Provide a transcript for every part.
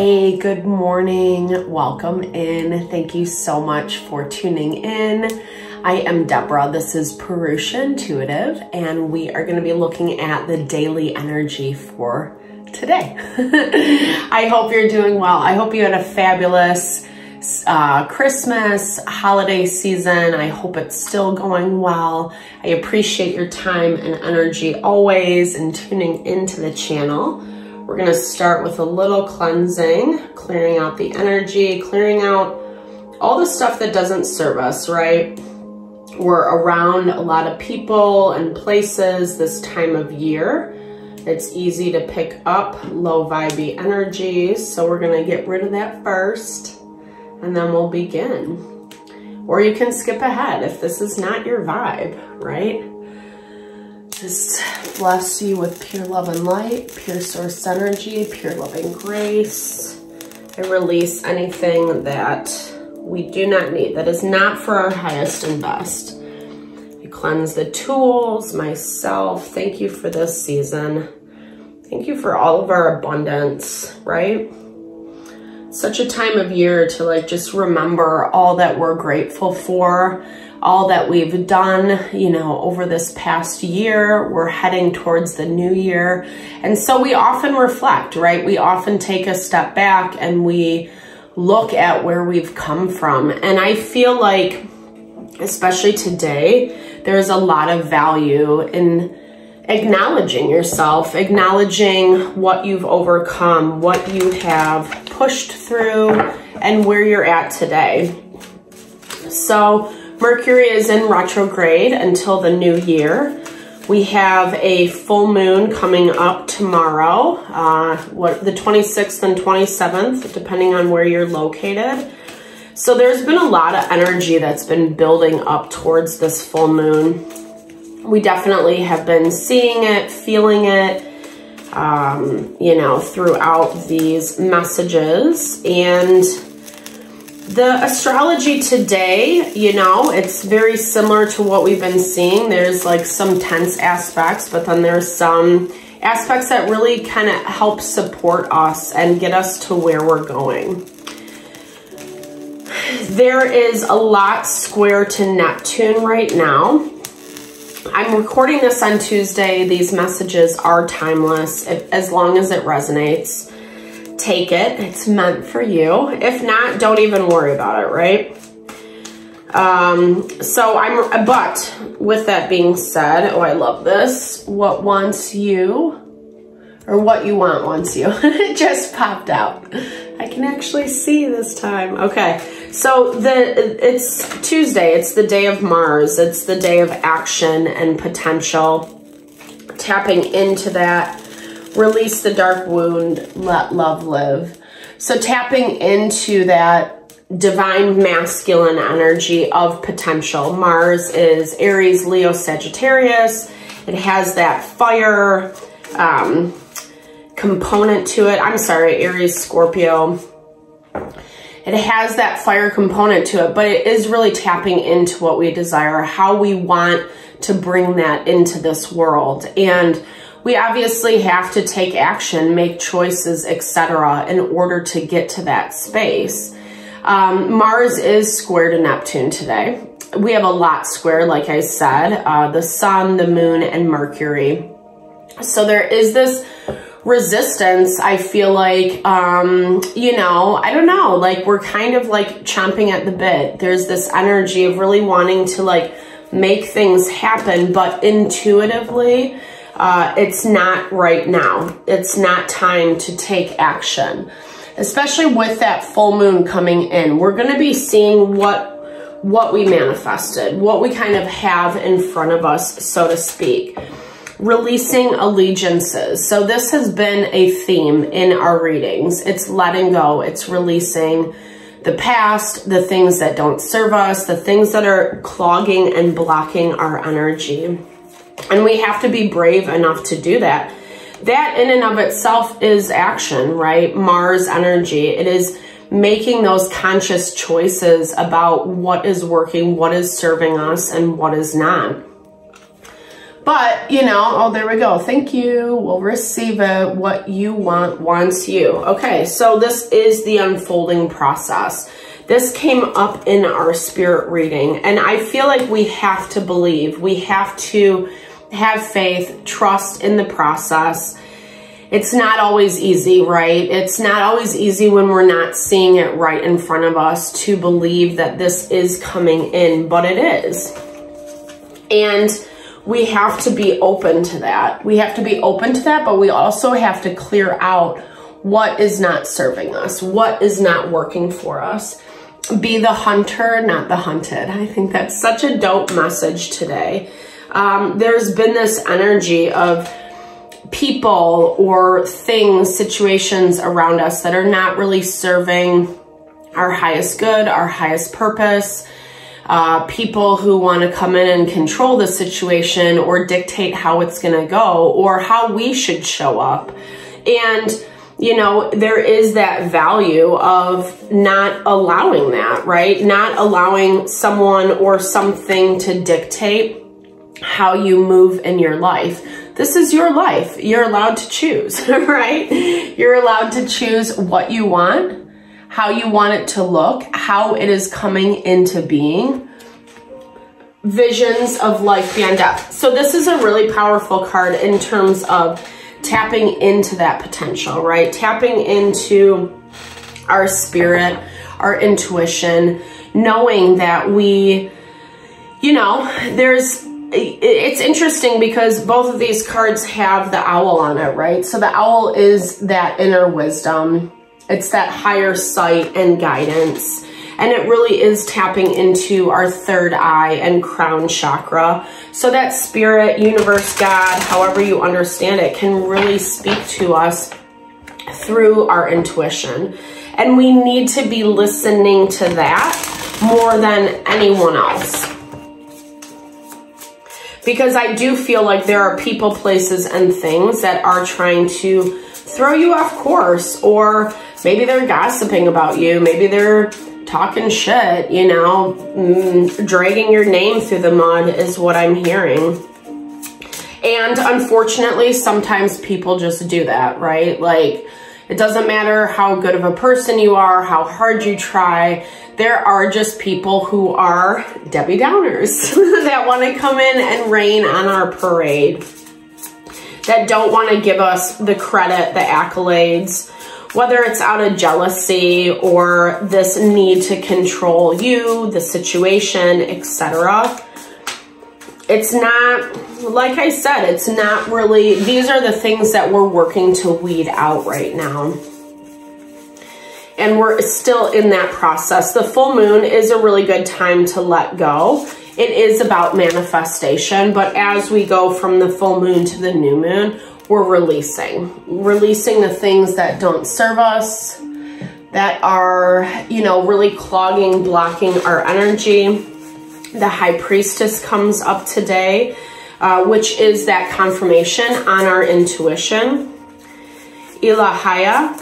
Hey, good morning. Welcome in. Thank you so much for tuning in. I am Deborah. This is Purusha Intuitive, and we are going to be looking at the daily energy for today. I hope you're doing well. I hope you had a fabulous Christmas holiday season. I hope it's still going well. I appreciate your time and energy always and tuning into the channel. We're going to start with a little cleansing, clearing out the energy, clearing out all the stuff that doesn't serve us, right? We're around a lot of people and places this time of year. It's easy to pick up low vibey energies, so we're going to get rid of that first, and then we'll begin. Or you can skip ahead if this is not your vibe, right? Just bless you with pure love and light, pure source energy, pure loving grace. I release anything that we do not need, that is not for our highest and best. I cleanse the tools, myself. Thank you for this season. Thank you for all of our abundance, right? Such a time of year to just remember all that we're grateful for, all that we've done, over this past year. We're heading towards the new year. And so we often reflect, right? We often take a step back and we look at where we've come from. And I feel like, especially today, there's a lot of value in acknowledging yourself, acknowledging what you've overcome, what you have pushed through, and where you're at today. So Mercury is in retrograde until the new year. We have a full moon coming up tomorrow, the 26th and 27th, depending on where you're located. So there's been a lot of energy that's been building up towards this full moon. We definitely have been seeing it, feeling it, throughout these messages. And the astrology today, it's very similar to what we've been seeing. There's some tense aspects, but then there's some aspects that really kind of help support us and get us to where we're going. There is a lot square to Neptune right now. I'm recording this on Tuesday. These messages are timeless. As long as it resonates, take it. It's meant for you. If not, don't even worry about it, right? But with that being said, oh, I love this. What wants you, or what you want wants you. It just popped out. I can actually see this time. Okay, so it's Tuesday. It's the day of Mars. It's the day of action and potential. Tapping into that. Release the dark wound, let love live. So tapping into that divine masculine energy of potential. Mars is Aries, Leo, Sagittarius. It has that fire component to it. I'm sorry, Aries, Scorpio. It has that fire component to it, but it is really tapping into what we desire, how we want to bring that into this world. And we obviously have to take action, make choices, etc., in order to get to that space. Mars is square to Neptune today. We have a lot square, like I said, the sun, the moon, and Mercury. So there is this resistance, I feel like, I don't know, we're kind of chomping at the bit. There's this energy of really wanting to make things happen, but intuitively, it's not right now. It's not time to take action, especially with that full moon coming in. We're going to be seeing what we manifested, what we kind of have in front of us, so to speak. Releasing allegiances. So this has been a theme in our readings. It's letting go. It's releasing the past, the things that don't serve us, the things that are clogging and blocking our energy. And we have to be brave enough to do that. That in and of itself is action, right? Mars energy. It is making those conscious choices about what is working, what is serving us, and what is not. But, you know, oh, there we go. Thank you. We'll receive it. What you want wants you. Okay, so this is the unfolding process. This came up in our spirit reading, and I feel like we have to believe. We have to have faith, trust in the process. It's not always easy, right? It's not always easy when we're not seeing it right in front of us to believe that this is coming in, but it is. And we have to be open to that. We have to be open to that, but we also have to clear out what is not serving us, what is not working for us. Be the hunter, not the hunted. I think that's such a dope message today. There's been this energy of people or things, situations around us that are not really serving our highest good, our highest purpose. People who want to come in and control the situation or dictate how it's going to go or how we should show up. And, you know, there is that value of not allowing that, right? Not allowing someone or something to dictate how you move in your life. This is your life. You're allowed to choose, right? You're allowed to choose what you want, how you want it to look, how it is coming into being. Visions of life beyond death. So this is a really powerful card in terms of tapping into that potential, right? Tapping into our spirit, our intuition, knowing that we, you know, it's interesting because both of these cards have the owl on it, right? So the owl is that inner wisdom. It's that higher sight and guidance. And it really is tapping into our third eye and crown chakra. So that spirit, universe, God, however you understand it, can really speak to us through our intuition. And we need to be listening to that more than anyone else. Because I do feel like there are people, places, and things that are trying to throw you off course, or maybe they're gossiping about you. Maybe they're talking shit, you know, dragging your name through the mud is what I'm hearing. And unfortunately, sometimes people just do that, right? Like, it doesn't matter how good of a person you are, how hard you try. There are just people who are Debbie Downers that want to come in and rain on our parade, that don't want to give us the credit, the accolades, whether it's out of jealousy or this need to control you, the situation, etc. It's not, like I said, it's not really, these are the things that we're working to weed out right now. And we're still in that process. The full moon is a really good time to let go. It is about manifestation, but as we go from the full moon to the new moon, we're releasing the things that don't serve us, that are, you know, really clogging, blocking our energy. The High Priestess comes up today, which is that confirmation on our intuition. Ilahaya,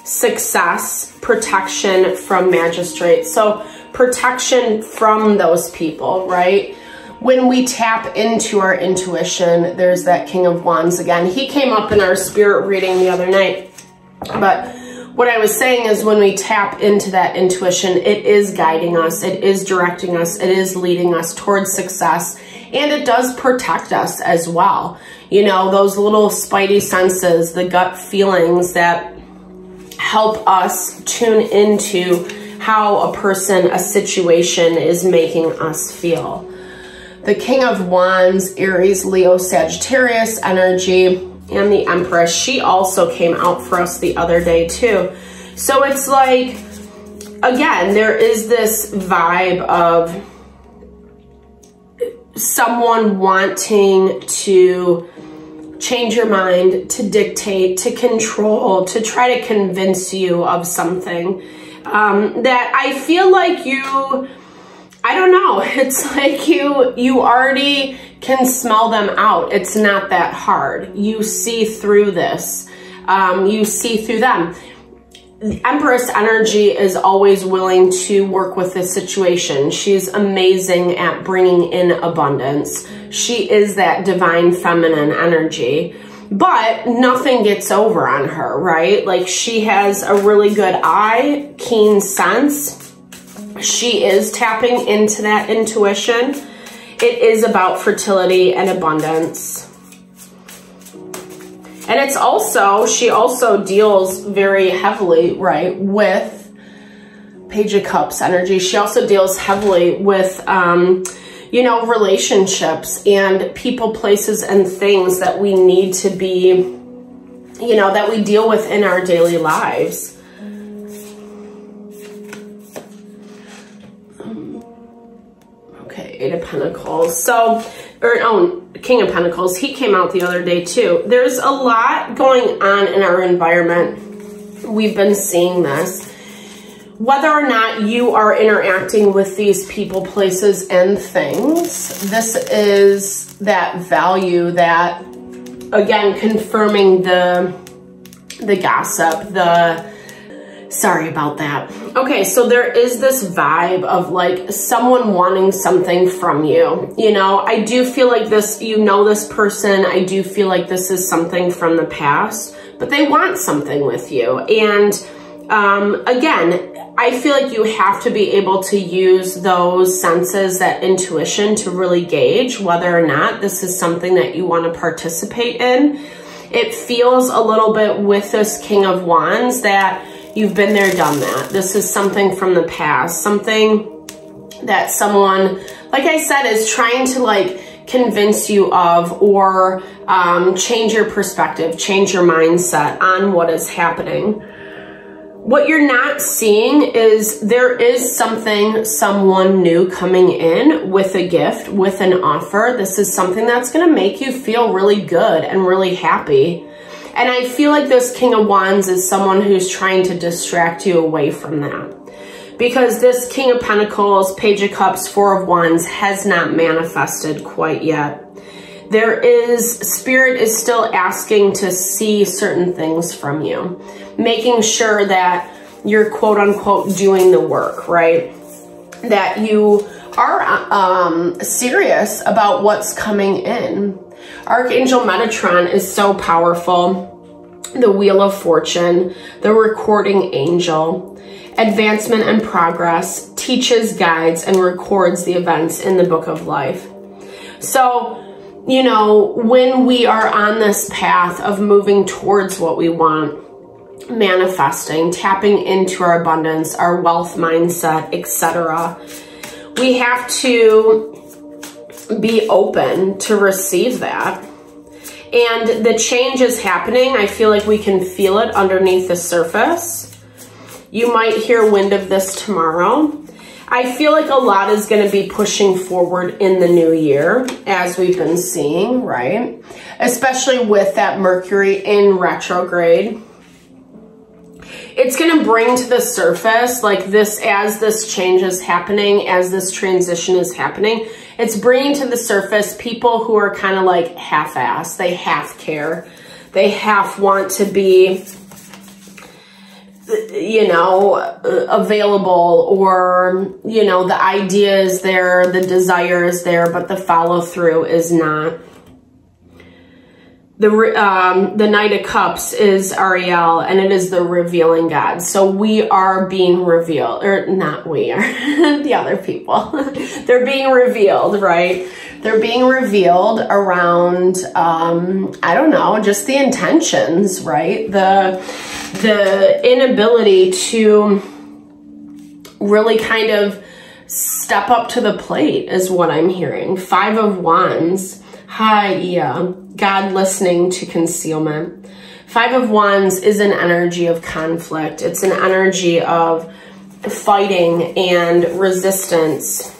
success, protection from magistrate. So protection from those people, right? When we tap into our intuition, there's that King of Wands again. He came up in our spirit reading the other night. But what I was saying is when we tap into that intuition, it is guiding us. It is directing us. It is leading us towards success. And it does protect us as well. You know, those little spidey senses, the gut feelings that help us tune into how a person, a situation is making us feel. The King of Wands, Aries, Leo, Sagittarius energy, and the Empress. She also came out for us the other day too. So it's like, again, there is this vibe of someone wanting to change your mind, to dictate, to control, to try to convince you of something that I feel like you, I don't know, it's like you already can smell them out. It's not that hard. You see through this. You see through them. Empress energy is always willing to work with the situation. She's amazing at bringing in abundance. She is that divine feminine energy, but nothing gets over on her, right? Like, she has a really good eye, keen sense. She is tapping into that intuition. It is about fertility and abundance. And it's also, she also deals very heavily, right, with Page of Cups energy. She also deals heavily with, you know, relationships and people, places, and things that we need to be, you know, that we deal with in our daily lives. Okay, Eight of Pentacles. So, King of Pentacles, he came out the other day too. There's a lot going on in our environment. We've been seeing this. Whether or not you are interacting with these people, places, and things, this is that value that, again, confirming the gossip, sorry about that. Okay, so there is this vibe of like someone wanting something from you. You know, I do feel like this, you know, this person, I do feel like this is something from the past, but they want something with you. And again, I feel like you have to be able to use those senses, that intuition, to really gauge whether or not this is something that you want to participate in. It feels a little bit with this King of Wands that you've been there, done that. This is something from the past, something that someone, like I said, is trying to like convince you of, or change your perspective, change your mindset on what is happening. What you're not seeing is there is someone new coming in with a gift, with an offer. This is something that's going to make you feel really good and really happy. And I feel like this King of Wands is someone who's trying to distract you away from that. Because this King of Pentacles, Page of Cups, Four of Wands has not manifested quite yet. There is, Spirit is still asking to see certain things from you. Making sure that you're quote unquote doing the work, right? That you are serious about what's coming in. Archangel Metatron is so powerful. The Wheel of Fortune, the Recording Angel, advancement and progress, teaches, guides, and records the events in the Book of Life. So, you know, when we are on this path of moving towards what we want, manifesting, tapping into our abundance, our wealth mindset, etc., we have to be open to receive that. And the change is happening. I feel like we can feel it underneath the surface. You might hear wind of this tomorrow. I feel like a lot is going to be pushing forward in the new year, as we've been seeing, right? Especially with that Mercury in retrograde. It's going to bring to the surface, like this, as this change is happening, as this transition is happening, it's bringing to the surface people who are kind of like half-assed. They half care. They half want to be, you know, available, or, you know, the idea is there, the desire is there, but the follow through is not. The Knight of Cups is Ariel, and it is the revealing God. So we are being revealed, or not we are, the other people. They're being revealed, right? They're being revealed around, I don't know, just the intentions, right? The inability to really kind of step up to the plate is what I'm hearing. Five of Wands. Hi, yeah. God listening to concealment. Five of Wands is an energy of conflict. It's an energy of fighting and resistance.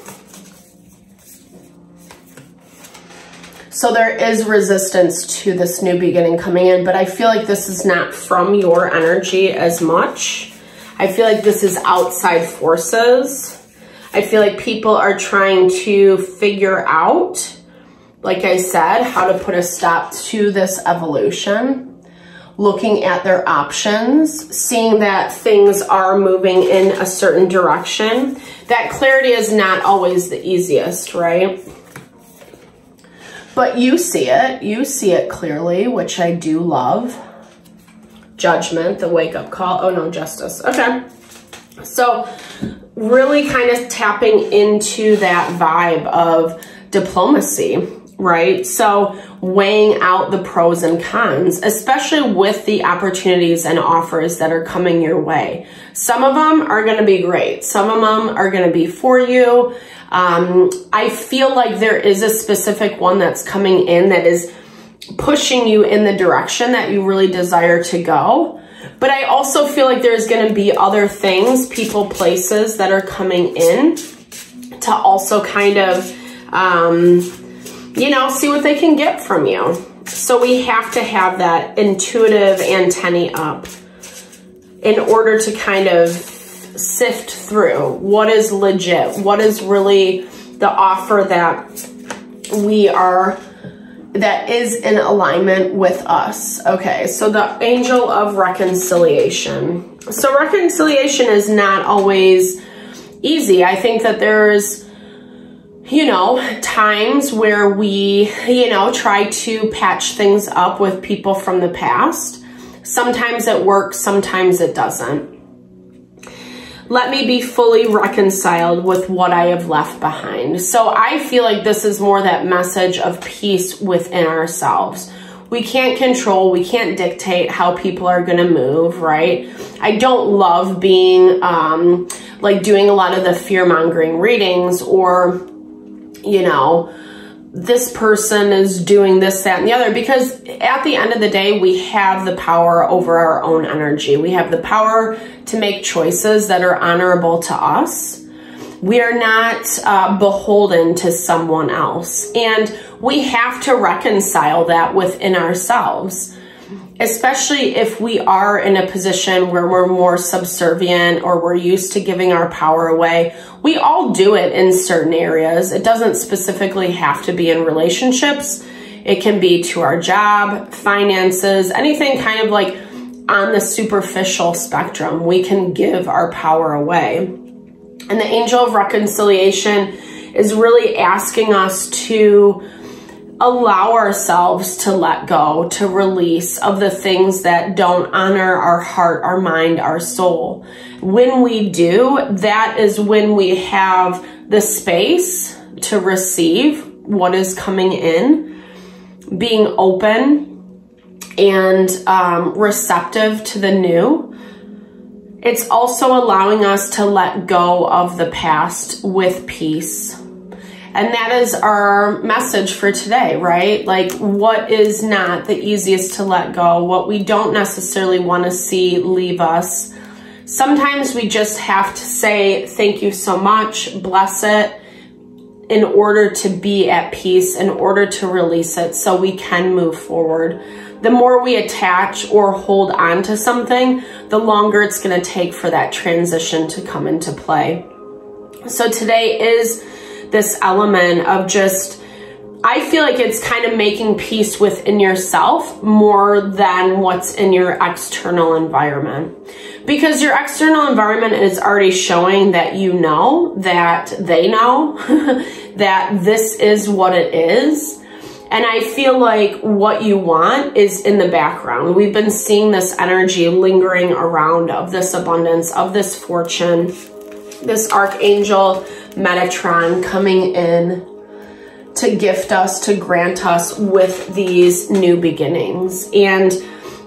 So there is resistance to this new beginning coming in, but I feel like this is not from your energy as much. I feel like this is outside forces. I feel like people are trying to figure out, like I said, how to put a stop to this evolution. looking at their options, seeing that things are moving in a certain direction. That clarity is not always the easiest, right? But you see it clearly, which I do love. Judgment, the wake-up call. Oh no, justice. Okay. So really kind of tapping into that vibe of diplomacy, right? So weighing out the pros and cons, especially with the opportunities and offers that are coming your way. Some of them are going to be great. Some of them are going to be for you. I feel like there is a specific one that's coming in that is pushing you in the direction that you really desire to go. But I also feel like there's going to be other things, people, places that are coming in to also kind of, you know, see what they can get from you. So we have to have that intuitive antennae up in order to kind of sift through what is legit, what is really the offer that that is in alignment with us. Okay, so the angel of reconciliation. So reconciliation is not always easy. I think that there's, you know, times where we, you know, try to patch things up with people from the past. Sometimes it works, sometimes it doesn't. Let me be fully reconciled with what I have left behind. So I feel like this is more that message of peace within ourselves. We can't control, we can't dictate how people are going to move, right? I don't love being like doing a lot of the fear-mongering readings, or, you know, this person is doing this, that, and the other, because at the end of the day, we have the power over our own energy. We have the power to make choices that are honorable to us. We are not beholden to someone else. And we have to reconcile that within ourselves, especially if we are in a position where we're more subservient or we're used to giving our power away. We all do it in certain areas. It doesn't specifically have to be in relationships. It can be to our job, finances, anything kind of like on the superficial spectrum. We can give our power away. And the angel of reconciliation is really asking us to allow ourselves to let go, to release of the things that don't honor our heart, our mind, our soul. When we do, that is when we have the space to receive what is coming in, being open and receptive to the new. It's also allowing us to let go of the past with peace. And that is our message for today, right? Like, what is not the easiest to let go, what we don't necessarily want to see leave us. Sometimes we just have to say, thank you so much, bless it, in order to be at peace, in order to release it so we can move forward. The more we attach or hold on to something, the longer it's going to take for that transition to come into play. So today is this element of just, I feel like it's kind of making peace within yourself more than what's in your external environment. Because your external environment is already showing that you know, that they know, that this is what it is. And I feel like what you want is in the background. We've been seeing this energy lingering around of this abundance, of this fortune, this archangel Metatron coming in to gift us, to grant us with these new beginnings. And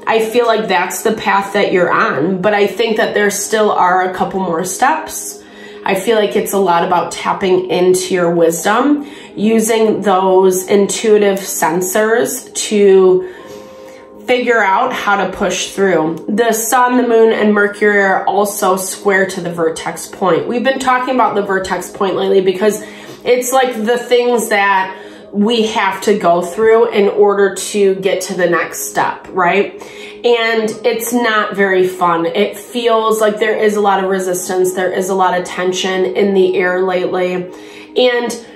I feel like that's the path that you're on. But I think that there still are a couple more steps. I feel like it's a lot about tapping into your wisdom, using those intuitive sensors to figure out how to push through. The sun, the moon, and Mercury are also square to the vertex point. We've been talking about the vertex point lately because it's like the things that we have to go through in order to get to the next step, right? And it's not very fun. It feels like there is a lot of resistance. There is a lot of tension in the air lately. And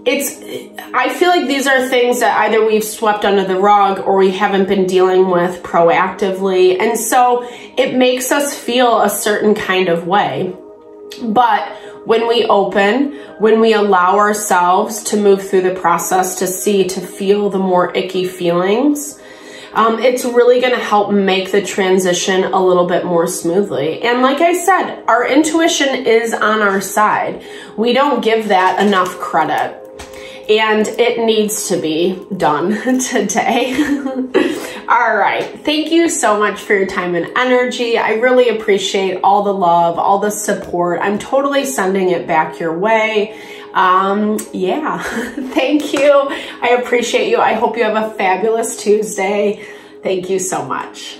I feel like these are things that either we've swept under the rug or we haven't been dealing with proactively. And so it makes us feel a certain kind of way. But when we open, when we allow ourselves to move through the process, to see, to feel the more icky feelings, it's really going to help make the transition a little bit more smoothly. And like I said, our intuition is on our side. We don't give that enough credit. And it needs to be done today. All right. Thank you so much for your time and energy. I really appreciate all the love, all the support. I'm totally sending it back your way. Yeah, thank you. I appreciate you. I hope you have a fabulous Tuesday. Thank you so much.